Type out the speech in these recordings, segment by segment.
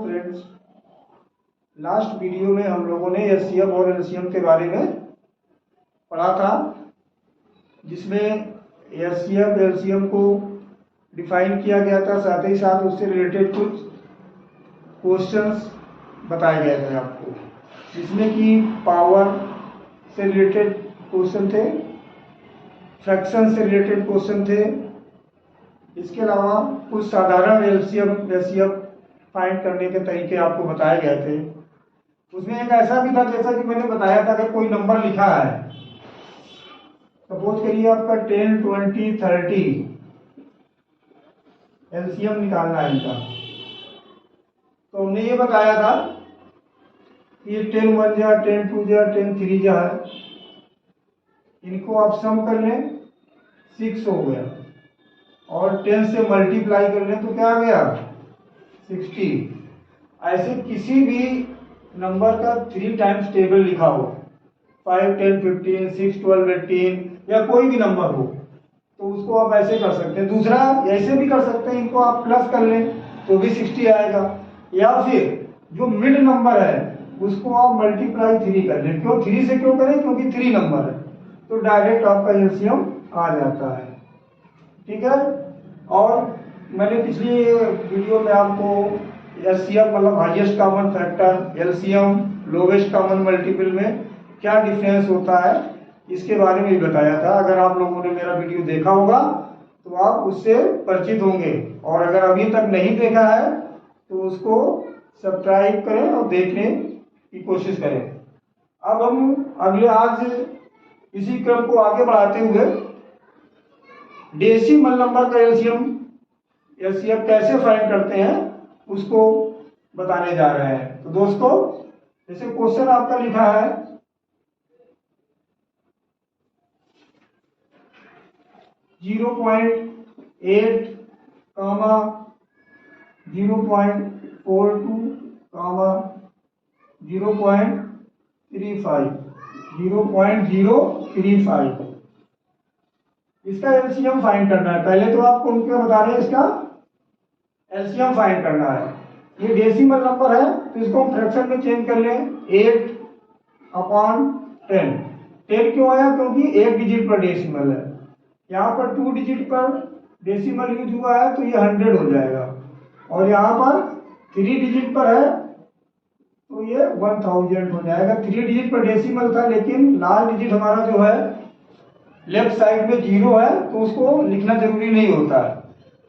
Friends, last video में हम लोगों ने एचसीएफ और एलसीएम के बारे में पढ़ा था, जिसमें एचसीएफ एलसीएम को डिफाइन किया गया था, साथ ही साथ उससे रिलेटेड कुछ क्वेश्चंस बताए गए थे आपको, जिसमें कि पावर से रिलेटेड क्वेश्चन थे, फ्रैक्शन से रिलेटेड क्वेश्चन थे। इसके अलावा कुछ साधारण एलसीएम एचसीएफ फाइंड करने के तरीके आपको बताए गए थे। उसमें एक ऐसा भी था, जैसा कि मैंने बताया था कि कोई नंबर लिखा है, सपोज करिए आपका 10, 20, 30 एलसीएम निकालना है इनका। तो हमने ये बताया था कि ये 10 1 जा, 10 2 जा, 10 3 जा है, इनको आप सम कर लें 6 हो गया, और 10 से मल्टीप्लाई कर लें तो क्या आ गया 60। ऐसे किसी भी नंबर का 3 टाइम्स टेबल लिखा हो, 5 10 15 6 12 18 या कोई भी नंबर हो, तो उसको आप ऐसे कर सकते हैं। दूसरा ऐसे भी कर सकते हैं, इनको आप प्लस कर लें तो भी 60 आएगा, या फिर जो मिड नंबर है उसको आप मल्टीप्लाई 3 कर लें। क्यों 3 से क्यों करें? क्योंकि 3 नंबर है, तो डायरेक्ट आपका एलसीएम आ जाता है। ठीक है। और मैंने पिछली वीडियो में आपको एचसीएफ मतलब highest common factor, LCM lowest common multiple में क्या डिफरेंस होता है, इसके बारे में भी बताया था। अगर आप लोगों ने मेरा वीडियो देखा होगा तो आप उससे परिचित होंगे, और अगर अभी तक नहीं देखा है तो उसको सब्सक्राइब करें और देखने की कोशिश करें। अब हम आज इसी क्रम को आगे बढ़ाते हुए डेसिमल नंबर का एलसीएम एचसीएफ कैसे फाइंड करते हैं उसको बताने जा रहे हैं। तो दोस्तों, जैसे क्वेश्चन आपका लिखा है 0.8, 0.42, 0.35 इसका एलसीएम फाइंड करना है। पहले तो आपको उनके बता रहे हैं इसका एलसीएम फाइंड करना है। ये डेसिमल नंबर है तो इसको हम फ्रैक्शन में चेंज कर लें, 8/10। 10 क्यों आया? क्योंकि 1 डिजिट पर डेसिमल है। यहाँ पर 2 डिजिट पर डेसिमल यूज हुआ है तो ये 100 हो जाएगा, और यहाँ पर 3 डिजिट पर है तो ये 1000 हो जाएगा। 3 डिजिट पर डेसिमल था, लेकिन लास्ट डिजिट हमारा जो है लेफ्ट साइड में 0 है, तो उसको लिखना जरूरी नहीं होता है।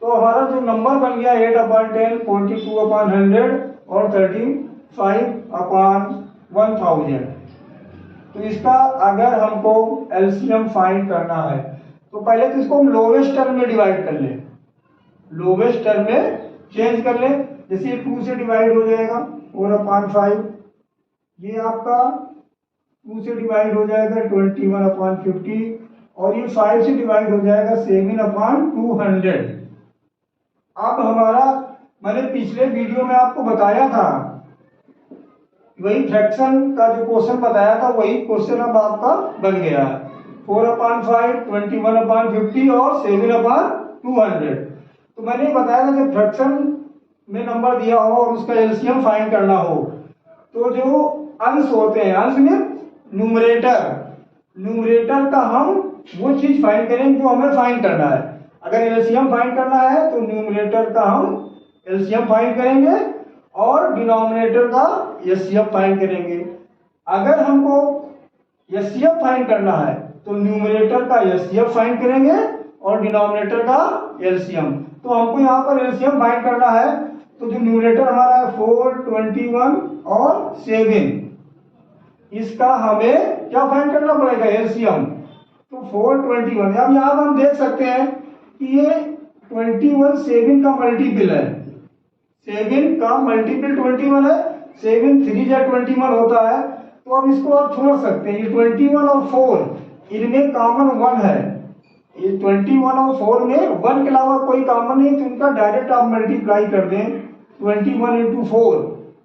तो हमारा जो नंबर बन गया 8/10, 42/100 और 35/1000। तो इसका अगर हमको एलसीएम फाइंड करना है तो पहले तो इसको हम लोवेस्ट टर्म में डिवाइड कर लें, लोवेस्ट टर्म में चेंज कर लें। जैसे 2 से डिवाइड हो जाएगा 4/5, ये आपका 2 से डिवाइड हो जाएगा 21/50, और ये 5 से डिवाइड हो जाएगा 7/200। अब हमारा, मैंने पिछले वीडियो में आपको बताया था, वही फ्रैक्शन का जो क्वेश्चन बताया था वही क्वेश्चन अब आपका बन गया है। 4/5, 21/50 और 7/200। तो मैंने बताया था जब फ्रैक्शन में नंबर दिया हो और उसका एलसीएम फाइंड करना हो, तो जो अंश होते हैं, अंश में न्यूमरेटर का हम वो चीज फाइंड करेंगे जो हमें फाइंड करना है। अगर एलसीएम फाइंड करना है तो न्यूमरेटर का हम एलसीएम फाइंड करेंगे और डिनोमिनेटर का एचसीएफ फाइंड करेंगे। अगर हमको एचसीएफ फाइंड करना है तो न्यूमरेटर का एचसीएफ फाइंड करेंगे और डिनोमिनेटर का एलसीएम। तो हमको यहाँ पर एलसीएम फाइंड करना है, तो जो न्यूमरेटर हमारा है 4, 21 और 7, इसका हमें क्या फाइंड करना पड़ेगा? एलसीएम। तो 4, 21, अब यहाँ हम देख सकते हैं कि ये 21 7 का मल्टीपल है, 7 का मल्टीपल 21 है, 7 3 जा 21 होता है। तो अब इसको आप छोड़ सकते हैं, ये 21 और 4 इनमें कॉमन 1 है, ये 21 और 4 में 1 के अलावा कोई कॉमन नहीं, तो इनका डायरेक्ट आप मल्टीप्लाई कर दें 21 × 4,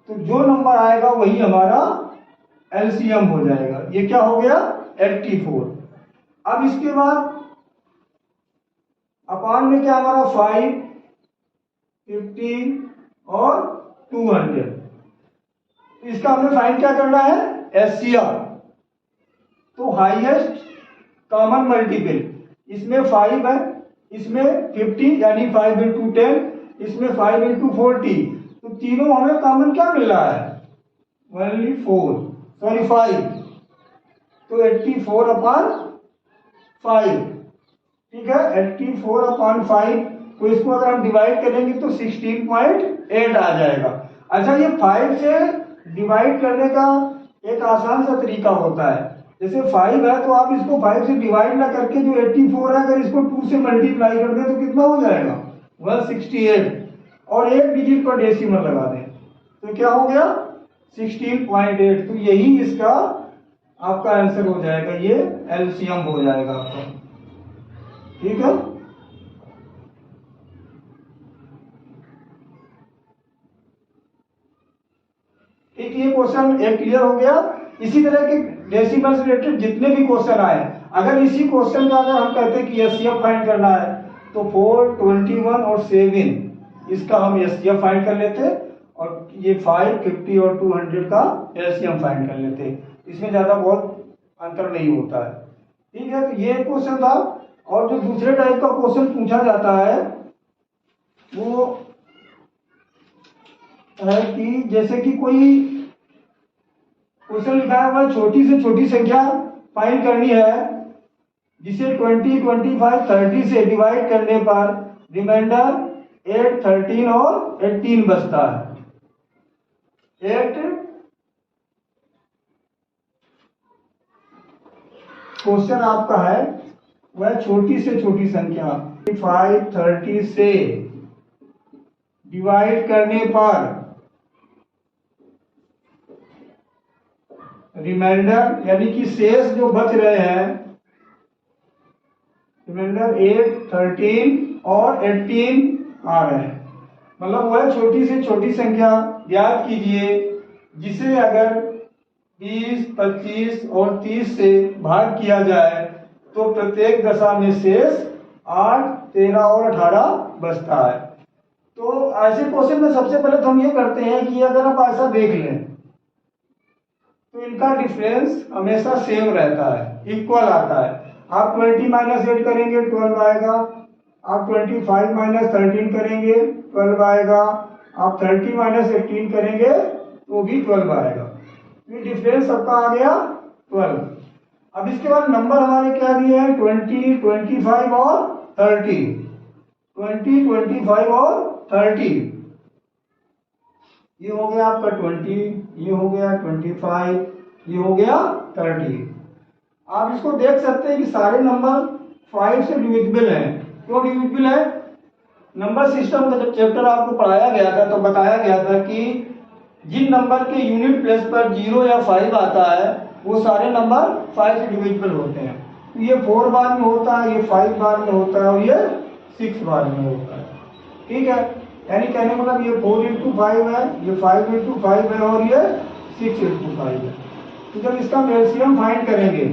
तो जो नंबर आएगा वही हमारा एलसीएम हो जाएगा। ये क्या हो गया? 84। अब इसके बाद अपान में क्या हमारा 5, 15 और 200। इसका हमें फाइंड क्या करना है, एचसीएफ। तो हाईएस्ट कॉमन मल्टीपल, इसमें 5 है, इसमें 50 यानी 5 इंटू 10, इसमें 5 इंटू 40, तो तीनों हमें कॉमन क्या मिल रहा है, ओनली 5। तो 84 अपॉन 5, ठीक है, 84 अपॉन 5। तो इसको अगर हम डिवाइड करेंगे तो 16.8 आ जाएगा। अच्छा, ये 5 से डिवाइड करने का एक आसान सा तरीका होता है। जैसे 5 है तो आप इसको 5 से डिवाइड ना करके जो 84 है, अगर इसको 2 से मल्टीप्लाई कर दें तो कितना हो जाएगा, 168, और एक डिजिट पर डेसिमल लगा दें तो क्या हो गया, 16.8। तो यही इसका आपका आंसर हो जाएगा, ये एलसीएम हो जाएगा आपका, ठीक है। ठीक, ये क्वेश्चन एक क्लियर हो गया। इसी तरह के डेसिमल से रिलेटेड जितने भी क्वेश्चन आए, अगर इसी क्वेश्चन का अगर हम कहते हैं कि एचसीएफ फाइंड करना है तो 4, 21 और 7 इसका हम एचसीएफ फाइंड कर लेते, और ये 5, 50 और 200 का एलसीएम फाइंड कर लेते। इसमें ज्यादा बहुत अंतर नहीं होता है, ठीक है। तो ये क्वेश्चन था। और जो दूसरे टाइप का क्वेश्चन पूछा जाता है वो है कि जैसे कि कोई क्वेश्चन लिखा है, वह छोटी से छोटी संख्या फाइंड करनी है जिसे 20, 25, 30 से डिवाइड करने पर रिमाइंडर 8, 13 और 18 बचता है। 8 क्वेश्चन आपका है, वह छोटी से छोटी संख्या 5, 30 से डिवाइड करने पर रिमाइंडर यानी कि शेष जो बच रहे हैं, रिमाइंडर 8, 13 और 18 आ रहे हैं। मतलब वह छोटी से छोटी संख्या याद कीजिए जिसे अगर 20, 25 और 30 से भाग किया जाए तो प्रत्येक दशा में शेष 8, 13 और 18 बचता है। तो ऐसे क्वेश्चन में सबसे पहले तो हम ये करते हैं कि अगर आप ऐसा देख लें तो इनका डिफरेंस हमेशा सेम रहता है, इक्वल आता है। आप 20 माइनस 8 करेंगे 12 आएगा, आप 25 माइनस 13 करेंगे 12 आएगा, आप 30 माइनस 18 करेंगे तो भी 12 आएगा। ये डिफरेंस सबका आ गया 12। अब इसके बाद नंबर हमारे क्या दिए हैं, 20, 25 और 30। 20, 25 और 30, ये हो गया आपका 20, ये हो गया 25, ये हो गया 30। आप इसको देख सकते हैं कि सारे नंबर 5 से डिविजिबल हैं। क्यों डिविजिबल है, नंबर सिस्टम का जब चैप्टर आपको पढ़ाया गया था तो बताया गया था कि जिन नंबर के यूनिट प्लेस पर 0 या 5 आता है वो सारे नंबर 5 से डिविजिबल होते हैं। तो ये 4 बार में होता है, ये 5 बार में होता है और ये 6 बार में होता है, ठीक है। यानी कहने मतलब ये 4 इंटू 5 है, ये 5 इंटू 5 है और ये 6 इंटू 5 है। तो जब इसका एलसीएम फाइंड करेंगे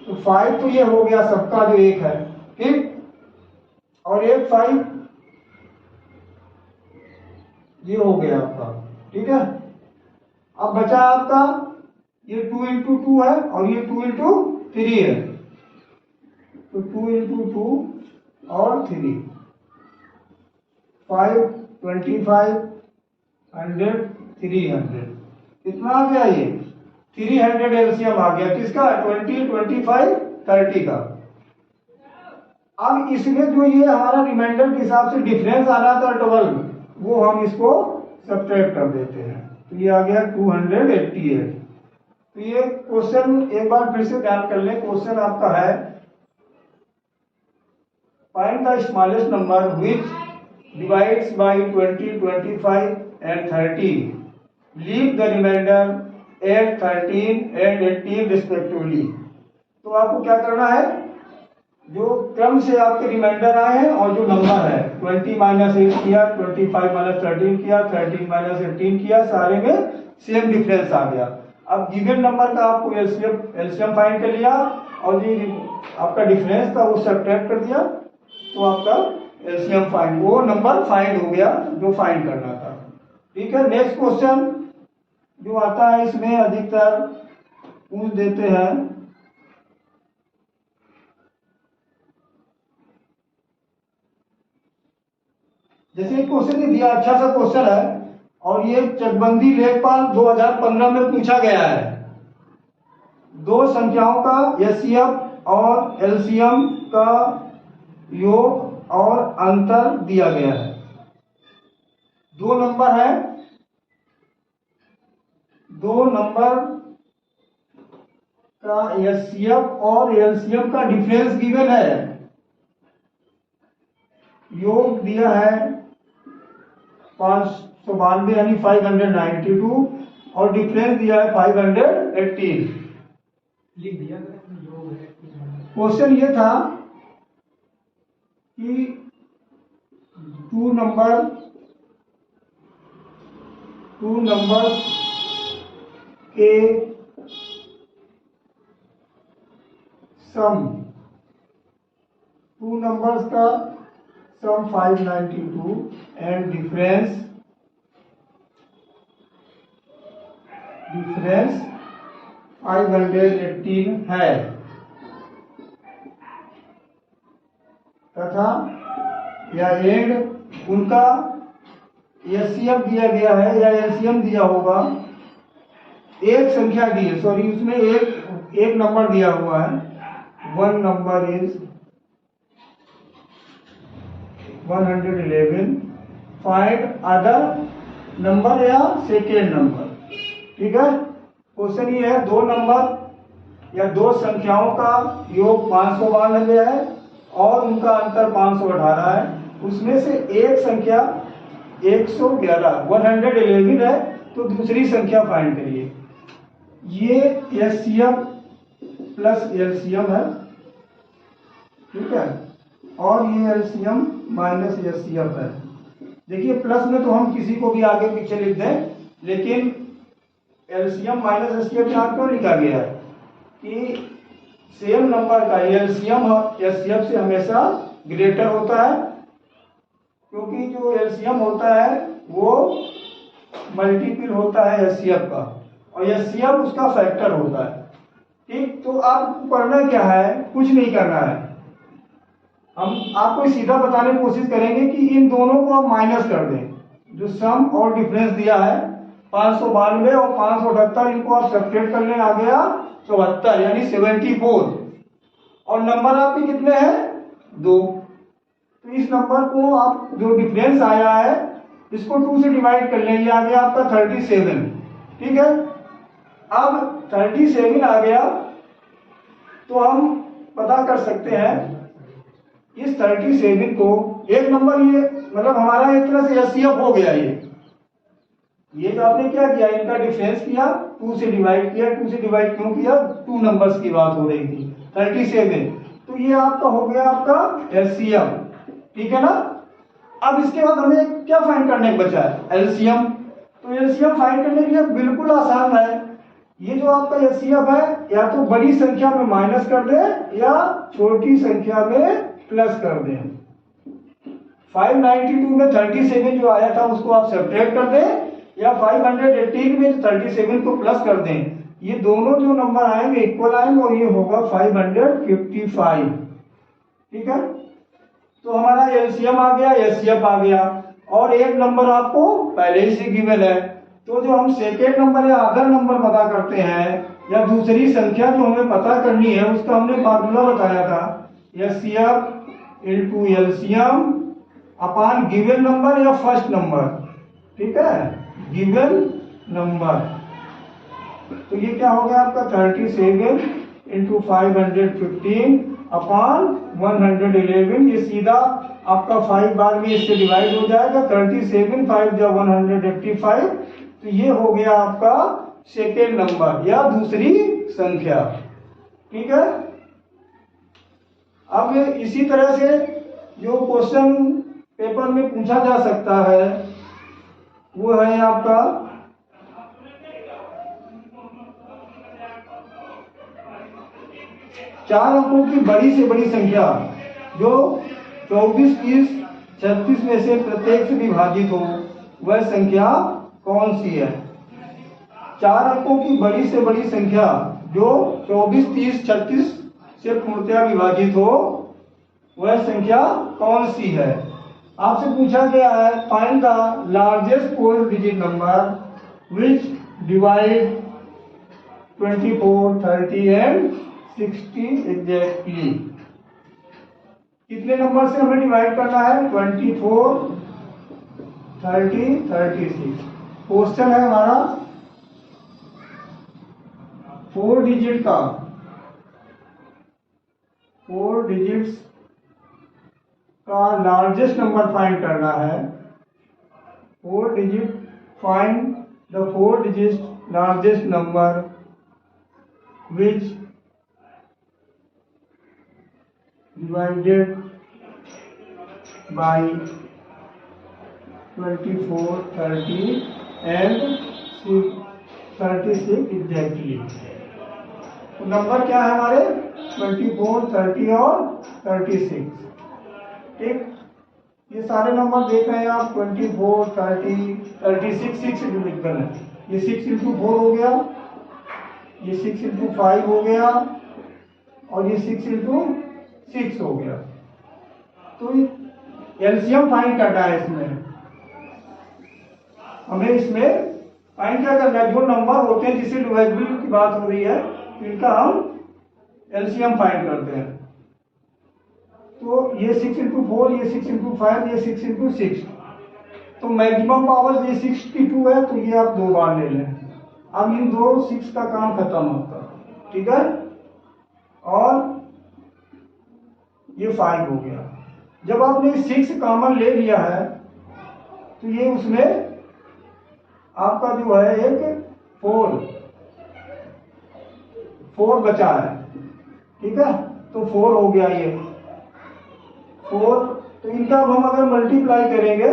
तो 5 तो ये हो गया सबका जो एक है, ठीक, और एक 5 ये हो गया आपका, ठीक है। अब बचा आपका ये 2 इंटू 2 है और ये 2 इंटू 3 है, तो 2 इंटू 2 और 3, 5, 25, 100, 300, कितना आ गया, ये 300 एलसीएम आ गया किसका, 20, 25, 30 का। अब इसमें जो ये हमारा रिमाइंडर के हिसाब से डिफरेंस आ रहा था 12, वो हम इसको सब्ट्रैक्ट कर देते हैं, तो ये आ गया 288। तो ये क्वेश्चन एक बार फिर से ध्यान कर लें। क्वेश्चन आपका है, find the smallest number which divides by 20, 25 and 30, leave the remainder 8, 13 and 18 respectively. तो आपको क्या करना है, जो क्रम से आपके रिमाइंडर आए हैं और जो नंबर है 20 माइनस 8 किया, 25 माइनस 13 किया, 13 माइनस 18 किया, सारे में सेम डिफरेंस आ गया। अब गिवन नंबर का आपको एलसीएम फाइंड कर लिया और ये आपका डिफरेंस था वो सब्ट्रैक्ट कर दिया, तो आपका एलसीएम फाइंड, वो नंबर फाइंड हो गया जो फाइंड करना था। ठीक है। नेक्स्ट क्वेश्चन जो आता है इसमें अधिकतर पूछ देते हैं, जैसे क्वेश्चन ये दिया, अच्छा सा क्वेश्चन है और ये चकबंदी लेखपाल 2015 में पूछा गया है। दो संख्याओं का एचसीएफ और एलसीएम का योग और अंतर दिया गया है। दो नंबर है, दो नंबर का एचसीएफ और एलसीएम का डिफरेंस गिवन है। योग दिया है 592 यानी 592 और डिफरेंस दिया है 518। लिख दिया क्वेश्चन ये था कि टू नंबर के सम, टू नंबर्स का सम 592 एंड डिफरेंस 518 है, तथा यह एंड उनका एचसीएफ दिया गया है या एलसीएम दिया होगा, एक संख्या दी है, सॉरी उसमें एक नंबर दिया हुआ है, one number is 111, find other number या सेकेंड नंबर। ठीक है। क्वेश्चन ये है, दो नंबर या दो संख्याओं का योग 592 है और उनका अंतर 518 है, उसमें से एक संख्या 111 है, तो दूसरी संख्या फाइंड करिए। ये एचसीएफ प्लस एलसीएम है, ठीक है, और ये एलसीएम माइनस एचसीएफ है। देखिए प्लस में तो हम किसी को भी आगे पीछे लिख दें, लेकिन एलसीएम माइनस एचसीएफ यहाँ क्यों लिखा गया है कि सेम नंबर का एलसीएम एचसीएफ से हमेशा ग्रेटर होता है, क्योंकि जो एलसीएम होता है वो मल्टीपल होता है एचसीएफ का और एचसीएफ उसका फैक्टर होता है। ठीक, तो आपको पढ़ना क्या है, कुछ नहीं करना है, हम आपको सीधा बताने की कोशिश करेंगे कि इन दोनों को आप माइनस कर दें। जो सम और डिफरेंस दिया है 592 और 578, इनको आप सब्ट्रैक्ट कर लें, आ गया 74 यानी 74, और नंबर आपके कितने हैं, 2। तो इस नंबर को आप जो डिफरेंस आया है इसको 2 से डिवाइड कर लें, ये आ गया आपका 37। ठीक है, अब 37 आ गया तो हम पता कर सकते हैं इस 37 को, एक नंबर ये मतलब हमारा एक तरह से एचसीएफ हो गया। ये जो आपने क्या किया, इनका डिफरेंस किया, 2 से डिवाइड किया। 2 से डिवाइड क्यों किया, 2 नंबर्स की बात हो रही थी, 37, तो ये आपका हो गया आपका एचसीएफ। ठीक है ना। अब इसके बाद हमें क्या फाइंड करने को बचा है, एलसीएम। तो एलसीएम फाइंड करने के लिए बिल्कुल आसान है, ये जो आपका एचसीएफ है या तो बड़ी संख्या में माइनस कर दें या छोटी संख्या में प्लस कर दें। 592 में 37 जो आया था उसको आप सब्ट्रैक्ट कर दें, या 518 में 37 को प्लस कर दें। ये दोनों जो नंबर आएंगे इक्वल आएंगे और ये होगा 555। ठीक है, तो हमारा एलसीएम आ गया, एचसीएफ आ गया, और एक नंबर आपको पहले ही से गिवन है। तो जो हम सेकेंड नंबर या अदर नंबर पता करते हैं या दूसरी संख्या जो हमें पता करनी है उसका हमने फार्मूला बताया था, HCF into LCM upon given number या फर्स्ट नंबर। ठीक है, गिवन नंबर। तो ये क्या हो गया आपका 37 इंटू 515 अपॉन 111। ये सीधा आपका 5 बार में इससे डिवाइड हो जाएगा, 37 5 जा 185। तो ये हो गया आपका सेकेंड नंबर या दूसरी संख्या। ठीक है, अब इसी तरह से जो क्वेश्चन पेपर में पूछा जा सकता है वो है आपका 4 अंकों की बड़ी से बड़ी संख्या जो 24, 30, 36 में से प्रत्येक से विभाजित हो, वह संख्या कौन सी है? 4 अंकों की बड़ी से बड़ी संख्या जो 24, 30, 36 से पूर्णतया विभाजित हो, वह संख्या कौन सी है? आपसे पूछा गया है find the largest 4 digit number which divide 24, 30 and 60 exactly. कितने नंबर से हमें डिवाइड करना है? 24, 30, 36। क्वेश्चन है हमारा 4 डिजिट का, 4 डिजिट्स का लार्जेस्ट नंबर फाइंड करना है। 4 digit find the 4 digit largest number which divided by 24, 30 and 36 exactly. तो नंबर क्या है हमारे? 24, 30 और 36। ठीक, ये सारे नंबर देख रहे हैं आप, 24, 30, 36, 6 डिविजिबल है। ये 6 इंटू 4 हो गया, ये 6 इंटू 5 हो गया, और ये 6 इंटू 6 हो गया। तो एलसीएम फाइंड करना है इसमें हमें। इसमें फाइंड क्या करना है? जो नंबर होते हैं जिससे डिवाइजिबल की बात हो रही है, इनका हम एलसीएम फाइंड करते हैं। तो ये 6 इंटू 4, ये 6 इंटू 5, ये 6 इंटू 6। तो मैक्सिमम पावर ये 62 है, तो ये आप 2 बार ले लें। अब इन दो 6 का काम खत्म होता है, ठीक है। और ये 5 हो गया। जब आपने 6 कॉमन ले लिया है, तो ये उसमें आपका जो है एक 4 बचा है, ठीक है। तो 4 हो गया ये 4। तो इनका अब हम अगर मल्टीप्लाई करेंगे,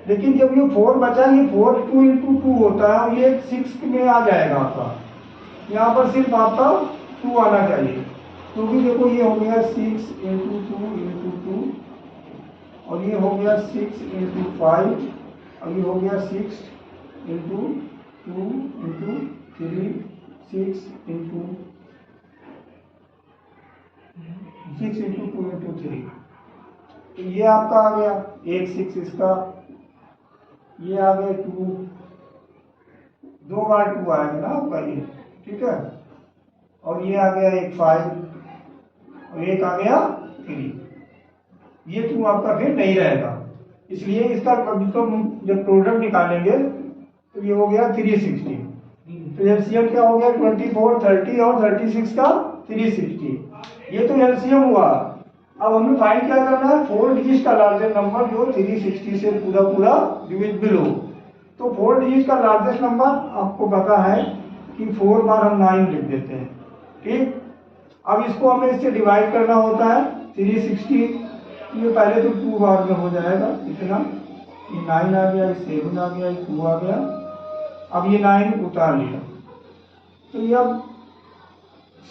लेकिन जब ये 4 बचा, ये 4 2 इंटू 2 होता है, और ये 6 में आ जाएगा आपका। यहाँ पर सिर्फ आपका 2 आना चाहिए। तो भी देखो ये हो गया 6 इंटू 2 इंटू 2, और ये हो गया 6 इंटू 5, और ये हो गया 6 इंटू 2 इंटू 3, 6 इंटू 2 इंटू 3। तो ये आपका आ गया एक 6 इसका, ये आ गए 2, 2 बार 2 आएगा ना आपका ये, ठीक है। और ये आ गया एक 5, और एक आ गया 3। ये 2 आपका फिर नहीं रहेगा, इसलिए इसका अभी तो जब प्रोडक्ट निकालेंगे तो ये हो गया 360। तो एलसीएम क्या हो गया? 24, 30 और 36 का 360। ये तो एलसीएम हुआ। अब हमें फाइंड क्या करना है? 4 डिजिट का लार्जेस्ट नंबर जो 360 से पूरा डिविजिबल हो। तो 4 डिजिट का लार्जेस्ट नंबर आपको पता है कि 4 बार हम 9 लिख देते हैं, ठीक। अब इसको हमें इससे डिवाइड करना होता है 360। ये पहले तो 2 बार में हो जाएगा इतना, ये 9 आ गया, ये 7 आ गया, ये 2 आ गया। अब ये 9 उतार लिया, तो ये अब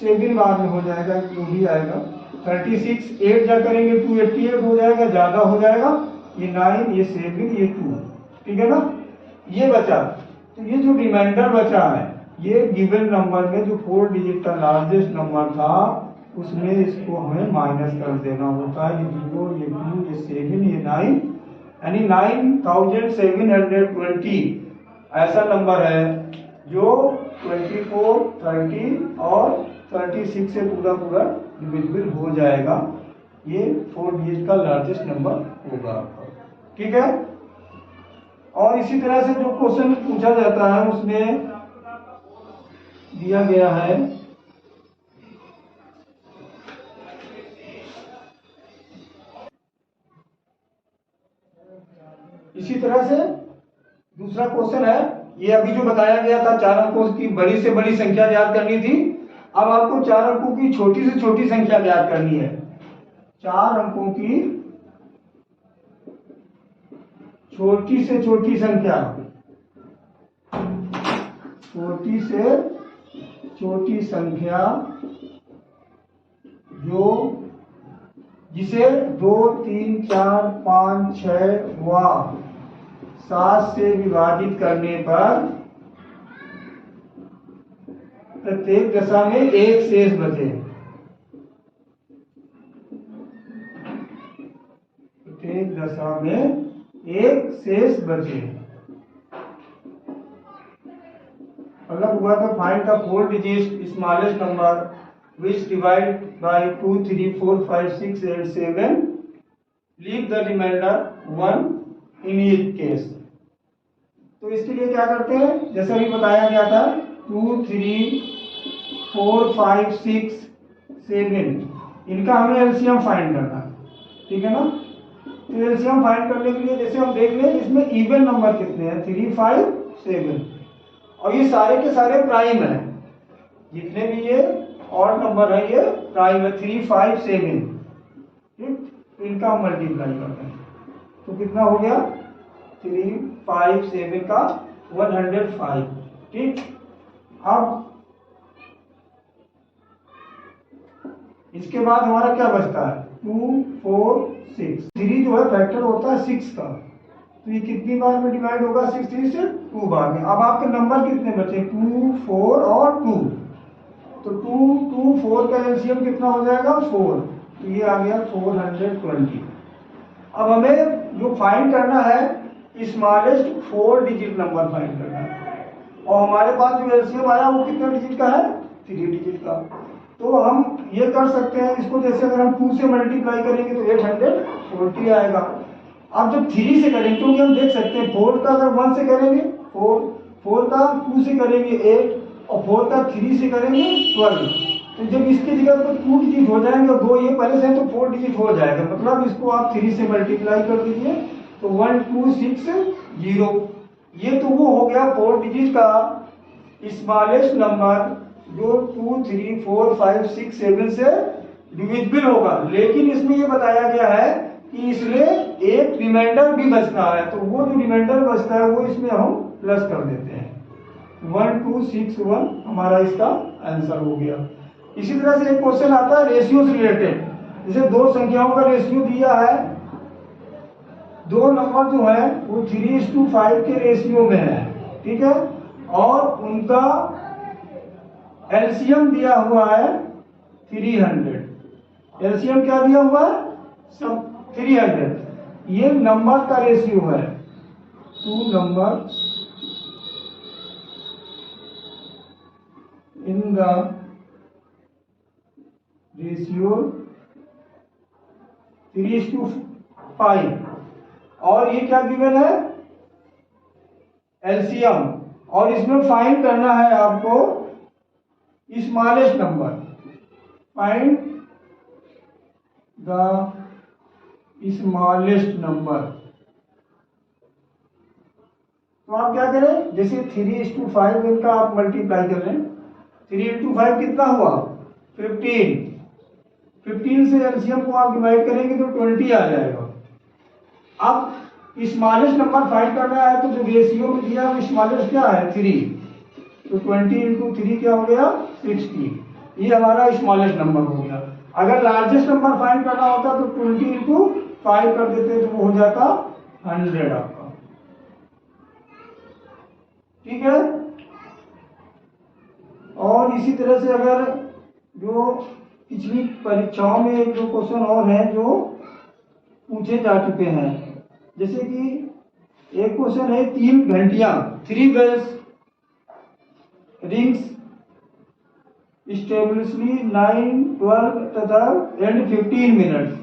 7 बार में हो जाएगा, जो भी आएगा। 36 8 जा करेंगे 288 हो जाएगा, ज्यादा हो जाएगा। ये 9, ये 7, ये 2, ठीक है ना। ये बचा, तो ये जो रिमाइंडर बचा है, ये गिवन नंबर में जो 4 डिजिट का लार्जेस्ट नंबर था, उसमें इसको हमें माइनस कर देना होता है। ये 0, ये 2, ये 7, ये 9, यानी 9720 ऐसा नंबर है जो 24, 30 और 36 से पूरा डिविजिबल हो जाएगा। ये 4 डिजिट का लार्जेस्ट नंबर होगा आपका, ठीक है। और इसी तरह से जो क्वेश्चन पूछा जाता है उसमें दिया गया है इसी तरह से दूसरा क्वेश्चन है, ये अभी जो बताया गया था 4 अंकों की बड़ी से बड़ी संख्या ज्ञात करनी थी। अब आपको 4 अंकों की छोटी से छोटी संख्या ज्ञात करनी है। 4 अंकों की छोटी से छोटी संख्या, छोटी से छोटी संख्या जो जिसे 2, 3, 4, 5, 6 व 7 से विभाजित करने पर प्रत्येक दशा में एक शेष बचे। प्रत्येक दशा में एक शेष बचे। मतलब हुआ तो find the 4 digit smallest number which divide by 2, 3, 4, 5, 6 and 7. Leave the remainder 1 in each case. तो इसके लिए क्या करते हैं, जैसे अभी बताया गया था 2, 3, 4, 5, 6, 7, इनका हमें एलसीएम फाइंड करना है, ठीक है ना। तो एलसीएम फाइंड करने के लिए जैसे हम देख लें इसमें इवन नंबर कितने हैं, 3, 5, 7, और ये सारे के सारे प्राइम हैं। जितने भी ये ऑड नंबर है ये प्राइम है, 3, 5, 7, ठीक। इनका हम मल्टीप्लाई करते हैं तो कितना हो गया, 3, 5, 7 का 105, ठीक। अब इसके बाद हमारा क्या बचता है, 2, 4, 6। 3 जो है फैक्टर होता है 6 का, तो ये कितनी बार में डिवाइड होगा, 6 3 से 2 बार में। अब आपके नंबर कितने बचे, 2, 4 और 2, तो 2, 2, 4 का एलसीएम कितना हो जाएगा, 4, तो ये आ गया 420। अब हमें जो फाइंड करना है स्मॉलेस्ट 4 डिजिट नंबर फाइंड करना है, और हमारे पास जो एलसीएम आया वो कितने डिजिट का है, 3 डिजिट का। तो हम ये कर सकते हैं इसको, जैसे अगर हम 2 से मल्टीप्लाई करेंगे तो 840 आएगा। अब जब 3 से करेंगे क्योंकि हम देख सकते हैं 4 का अगर 1 से करेंगे 4 का 2 से करेंगे 8, और 4 का 3 से करेंगे 12। तो जब इसकी जगह पर 2 डिजिट हो जाएंगे, 2 ये पहले से है तो 4 डिजिट हो जाएगा, मतलब इसको आप 3 से मल्टीप्लाई कर दीजिए तो 1260। ये तो वो हो गया 4 डिजिट का स्मॉलेस्ट नंबर जो 2, 3, 4, 5, 6, 7 से डिविजिबल होगा। लेकिन इसमें ये बताया गया है कि इसमें एक रिमाइंडर भी बचना है, तो वो जो रिमाइंडर बचता है वो इसमें हम प्लस कर देते हैं। 1261 हमारा इसका आंसर हो गया। इसी तरह से एक क्वेश्चन आता है रेशियो से रिलेटेड, जैसे दो संख्याओं का रेशियो दिया है, दो नंबर जो है वो 3:5 के रेशियो में है, ठीक है, और उनका एलसीएम दिया हुआ है 300। एलसीएम क्या दिया हुआ है, सब 300। ये नंबर का रेशियो है, 2 नंबर in the ratio 3:5, और ये क्या गिवन है, एलसीएम, और इसमें फाइंड करना है आपको smallest number. Find the smallest number. तो आप क्या करें, जैसे 3:5 इनका आप मल्टीप्लाई कर लें, 3 × 5 कितना हुआ, 15। 15 से एलसीएम को आप डिवाइड करेंगे तो 20 आ जाएगा। अब स्मॉलेस्ट नंबर फाइंड करना है तो जो रेशियो में दिया वो स्मॉलेस्ट क्या है, 3, तो 20 × 3 क्या हो गया, 60। ये हमारा स्मॉलेस्ट नंबर हो गया। अगर लार्जेस्ट नंबर फाइंड करना होता तो 20 × 5 कर देते तो वो हो जाता 100 आपका, ठीक है। और इसी तरह से अगर जो पिछली परीक्षाओं में एक दो क्वेश्चन और हैं जो पूछे जा चुके हैं, जैसे कि एक क्वेश्चन है 3 घंटियां, 3 बेल्स रिंग्स स्टेबलिशली 9, 12 तथा एंड 15 मिनट्स।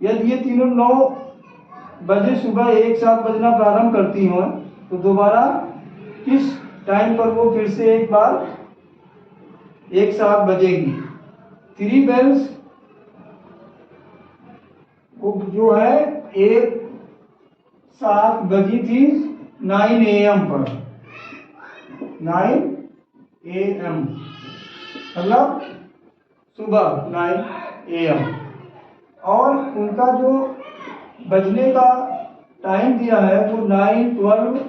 यदि ये तीनों 9 बजे सुबह एक साथ बजना प्रारंभ करती हो तो दोबारा किस टाइम पर वो फिर से एक बार एक साथ बजेगी। 3 बेल्स जो है एक साथ बजी थी 9 AM पर, 9 AM मतलब सुबह 9 AM, और उनका जो बजने का टाइम दिया है वो 9, 12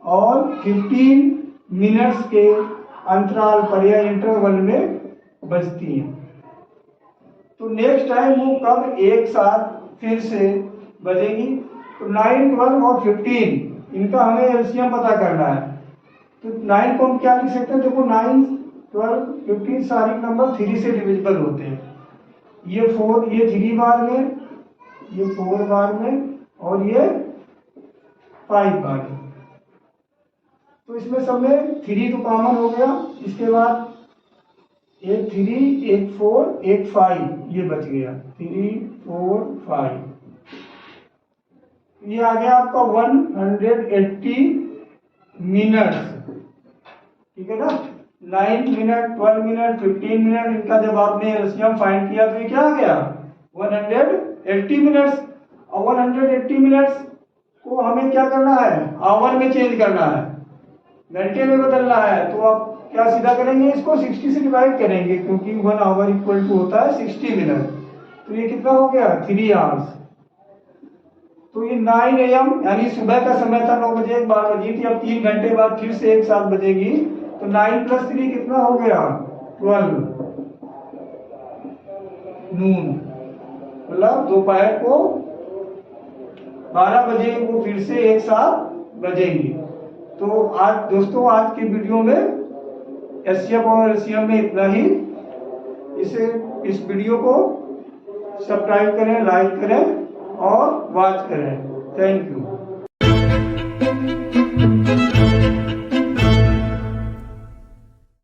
और 15 मिनट्स के अंतराल पर या इंटरवल में बजती हैं। तो नेक्स्ट टाइम वो कब एक साथ फिर से बजेगी। तो 9, 12 और 15 इनका हमें एलसीएम पता करना है। तो 9 को हम क्या लिख सकते हैं? देखो 9, 12, 15 सारे नंबर 3 से डिविजिबल होते हैं। ये 4, ये 3 बार में, ये 4 बार में और ये 5 बार में। तो इसमें सब में 3 तो कॉमन हो गया। इसके बाद एक 3, एक 4, एक 5 ये बच गया। 3, 4, 5 ये आ गया आपका 180 मिनट्स। ठीक है ना? 9 मिनट, 12 मिनट, 15 मिनट, इनका जब आपने एलसीएम फाइंड किया तो ये क्या आ गया? 180 मिनट्स। और 180 मिनट्स को हमें क्या करना है? आवर में चेंज करना है, घंटे में बदलना है। तो आप क्या सीधा करेंगे? इसको 60 से डिवाइड करेंगे, क्योंकि 1 आवर इक्वल टू होता है 60 मिनट। तो ये कितना हो गया? 3 आवर्स। तो ये 9 AM यानी सुबह का समय था, 9 बजे एक बार बजी थी। अब 3 घंटे बाद फिर से एक साथ बजेगी। तो 9 + 3 कितना हो गया? 12 नून, मतलब दोपहर को 12 बजे वो फिर से एक साथ बजेंगी। तो आज दोस्तों, आज की वीडियो में एससीएफ और एलसीएम में इतना ही। इस वीडियो को सब्सक्राइब करें, लाइक करें और वॉच करें। Thank you.